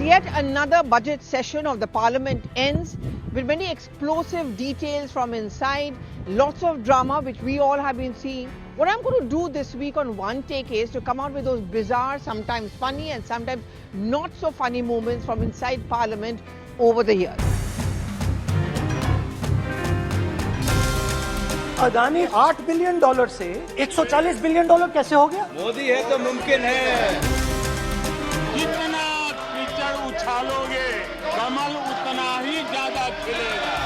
yet another budget session of the Parliament ends with many explosive details from inside, lots of drama which we all have been seeing. What I'm going to do this week on One Take is to come out with those bizarre, sometimes funny and sometimes not so funny moments from inside Parliament over the years. Adani $8 billion से $140 billion कैसे हो गया? मोदी है तो मुमकिन है। जितना कीचड़ उछालोगे कमल उतना ही ज्यादा खिलेगा।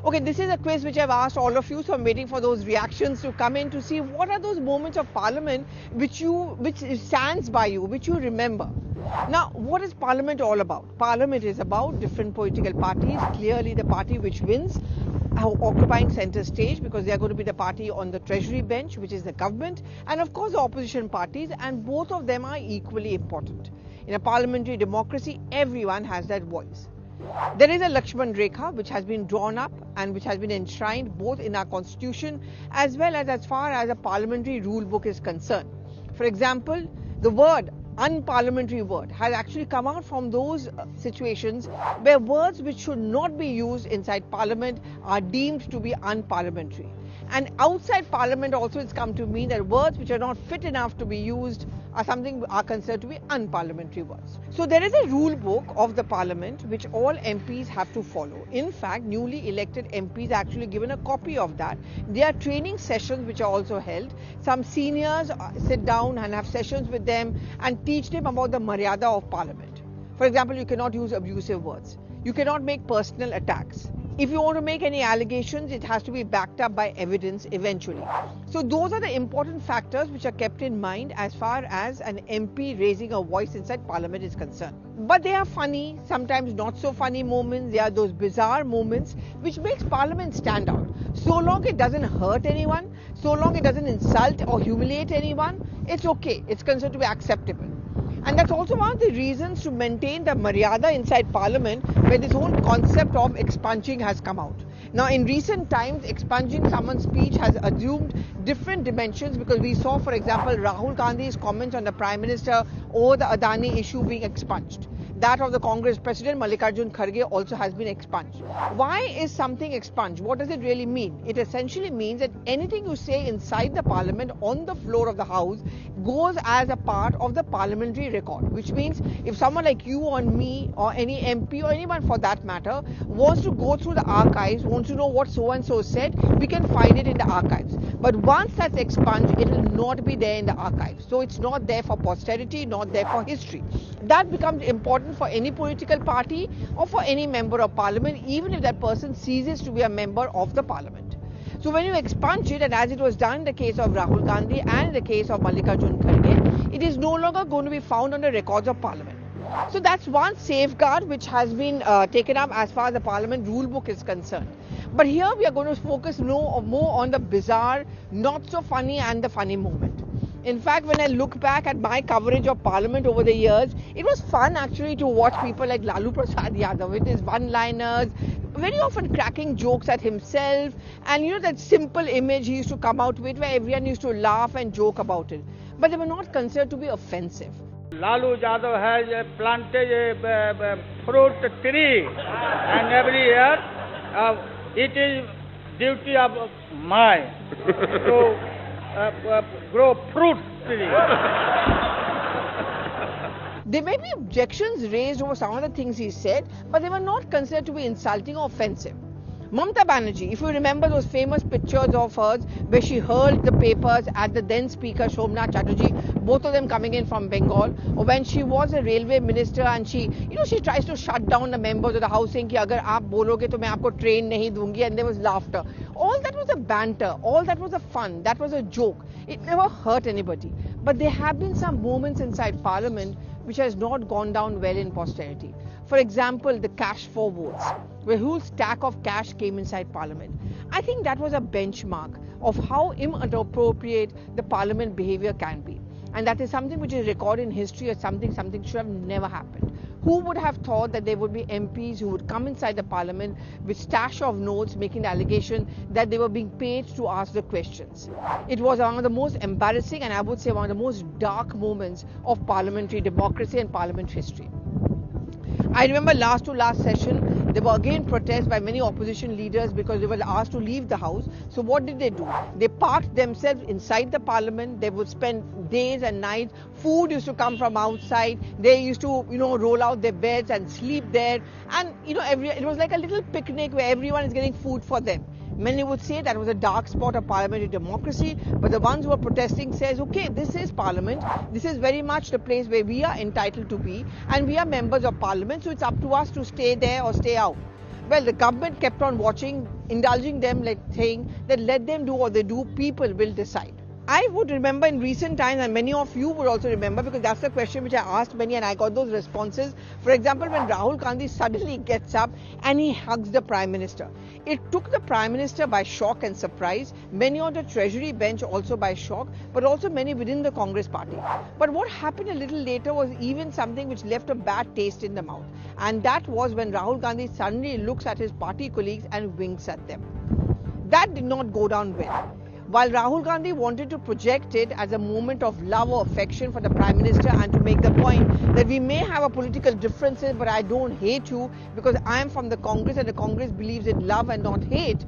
Okay, this is a quiz which I've asked all of you, so I'm waiting for those reactions to come in to see what are those moments of Parliament which stands by you, which you remember. Now, what is Parliament all about? Parliament is about different political parties. Clearly, the party which wins occupying centre stage because they are going to be the party on the Treasury bench, which is the government, and of course the opposition parties, and both of them are equally important. In a parliamentary democracy, everyone has that voice. There is a Lakshman Rekha which has been drawn up and which has been enshrined both in our constitution as well as far as a parliamentary rule book is concerned. For example, the word unparliamentary word has actually come out from those situations where words which should not be used inside Parliament are deemed to be unparliamentary. And outside Parliament also it's come to mean that words which are not fit enough to be used are considered to be unparliamentary words. So there is a rule book of the Parliament which all MPs have to follow. In fact, newly elected MPs are actually given a copy of that. There are training sessions which are also held. Some seniors sit down and have sessions with them and teach them about the maryada of Parliament. For example, you cannot use abusive words. You cannot make personal attacks. If you want to make any allegations, it has to be backed up by evidence eventually. So those are the important factors which are kept in mind as far as an MP raising a voice inside Parliament is concerned. But they are funny, sometimes not so funny moments. They are those bizarre moments which makes Parliament stand out. So long it doesn't hurt anyone, so long it doesn't insult or humiliate anyone, it's okay. It's considered to be acceptable. And that's also one of the reasons to maintain the maryada inside Parliament where this whole concept of expunging has come out. Now, in recent times, expunging someone's speech has assumed different dimensions because we saw, for example, Rahul Gandhi's comments on the Prime Minister over the Adani issue being expunged. That of the Congress President Mallikarjun Kharge also has been expunged. Why is something expunged? What does it really mean? It essentially means that anything you say inside the Parliament on the floor of the House goes as a part of the parliamentary record, which means if someone like you or me or any MP or anyone for that matter wants to go through the archives, wants to know what so-and-so said, we can find it in the archives. But once that's expunged, it will not be there in the archives. So it's not there for posterity, not there for history. That becomes important for any political party or for any member of Parliament, even if that person ceases to be a member of the Parliament. So when you expunge it, and as it was done in the case of Rahul Gandhi and in the case of Mallikarjun Kharge, it is no longer going to be found on the records of Parliament. So that's one safeguard which has been taken up as far as the Parliament rule book is concerned. But here we are going to focus more on the bizarre, not so funny and the funny moment. In fact, when I look back at my coverage of Parliament over the years, it was fun actually to watch people like Lalu Prasad Yadav with his one-liners, very often cracking jokes at himself, and you know that simple image he used to come out with where everyone used to laugh and joke about it. But they were not considered to be offensive. Lalu Yadav has planted a fruit tree, and every year it is duty of mine to grow fruit tree. There may be objections raised over some of the things he said, but they were not considered to be insulting or offensive. Mamata Banerjee, if you remember those famous pictures of hers where she hurled the papers at the then speaker Somnath Chatterjee, both of them coming in from Bengal, or when she was a railway minister and she tries to shut down the members of the house saying कि अगर आप बोलोगे तो मैं आपको train नहीं दूंगी, and there was laughter. All that was a banter, all that was a fun, that was a joke. It never hurt anybody. But there have been some moments inside Parliament which has not gone down well in posterity. For example, the cash for votes, where a whole stack of cash came inside Parliament. I think that was a benchmark of how inappropriate the Parliament behaviour can be. And that is something which is recorded in history as something should have never happened. Who would have thought that there would be MPs who would come inside the parliament with stash of notes making the allegation that they were being paid to ask the questions. It was one of the most embarrassing and I would say one of the most dark moments of parliamentary democracy and parliament history. I remember last session, there were again protests by many opposition leaders because they were asked to leave the house. So what did they do? They parked themselves inside the parliament. They would spend days and nights. Food used to come from outside. They used to, roll out their beds and sleep there. And, it was like a little picnic where everyone is getting food for them. Many would say that was a dark spot of parliamentary democracy, but the ones who are protesting says, okay, this is parliament. This is very much the place where we are entitled to be, and we are members of parliament, so it's up to us to stay there or stay out. Well, the government kept on watching, indulging them, saying that let them do what they do, people will decide. I would remember in recent times, and many of you would also remember, because that's the question which I asked many and I got those responses. For example, when Rahul Gandhi suddenly gets up and he hugs the Prime Minister. It took the Prime Minister by shock and surprise, many on the Treasury bench also by shock, but also many within the Congress party. But what happened a little later was even something which left a bad taste in the mouth. And that was when Rahul Gandhi suddenly looks at his party colleagues and winks at them. That did not go down well. While Rahul Gandhi wanted to project it as a moment of love or affection for the Prime Minister and to make the point that we may have a political differences, but I don't hate you because I am from the Congress and the Congress believes in love and not hate.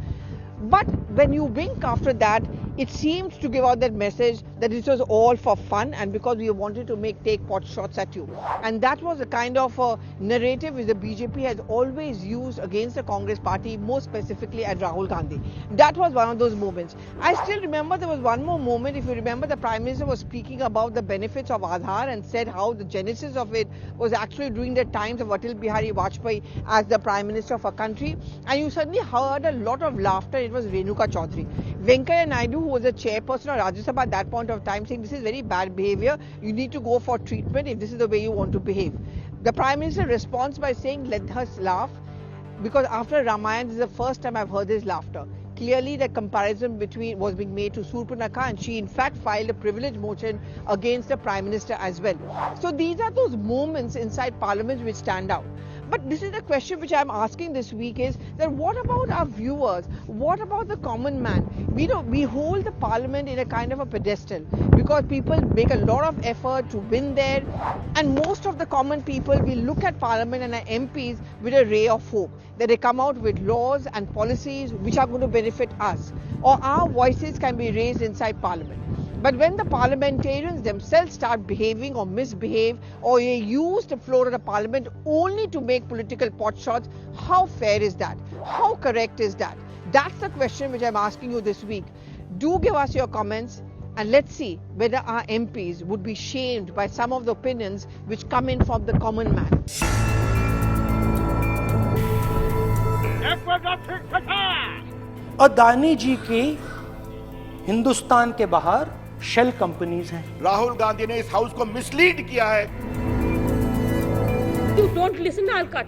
But when you wink after that, it seems to give out that message that this was all for fun and because we wanted to take pot shots at you. And that was a kind of a narrative which the BJP has always used against the Congress party, more specifically at Rahul Gandhi. That was one of those moments. I still remember there was one more moment. If you remember, the Prime Minister was speaking about the benefits of Aadhaar and said how the genesis of it was actually during the times of Atal Bihari Vajpayee as the Prime Minister of our country. And you suddenly heard a lot of laughter. It was Renuka Chaudhary. Venkaiah Naidu, who was a chairperson of Rajya Sabha at that point of time, saying this is very bad behavior. You need to go for treatment if this is the way you want to behave. The Prime Minister responds by saying, let us laugh, because after Ramayana, this is the first time I've heard this laughter. Clearly, the comparison was being made to Surpanakha, and she in fact filed a privilege motion against the Prime Minister as well. So these are those moments inside Parliament which stand out. But this is the question which I'm asking this week is that what about our viewers? What about the common man? We hold the parliament in a kind of a pedestal because people make a lot of effort to win there, and most of the common people will look at parliament and our MPs with a ray of hope that they come out with laws and policies which are going to benefit us, or our voices can be raised inside parliament. But when the parliamentarians themselves start behaving or misbehave, or they use the floor of the parliament only to make political potshots, how fair is that? How correct is that? That's the question which I'm asking you this week. Do give us your comments and let's see whether our MPs would be shamed by some of the opinions which come in from the common man. Adani जी की हिंदुस्तान के बाहर shell companies हैं। राहुल गांधी ने इस house को mislead किया है। You don't listen, I'll cut.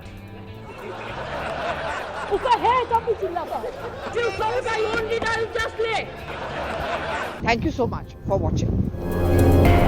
उसका है सब कुछ चिल्लाता है। You cover my own leader, just play. Thank you so much for watching.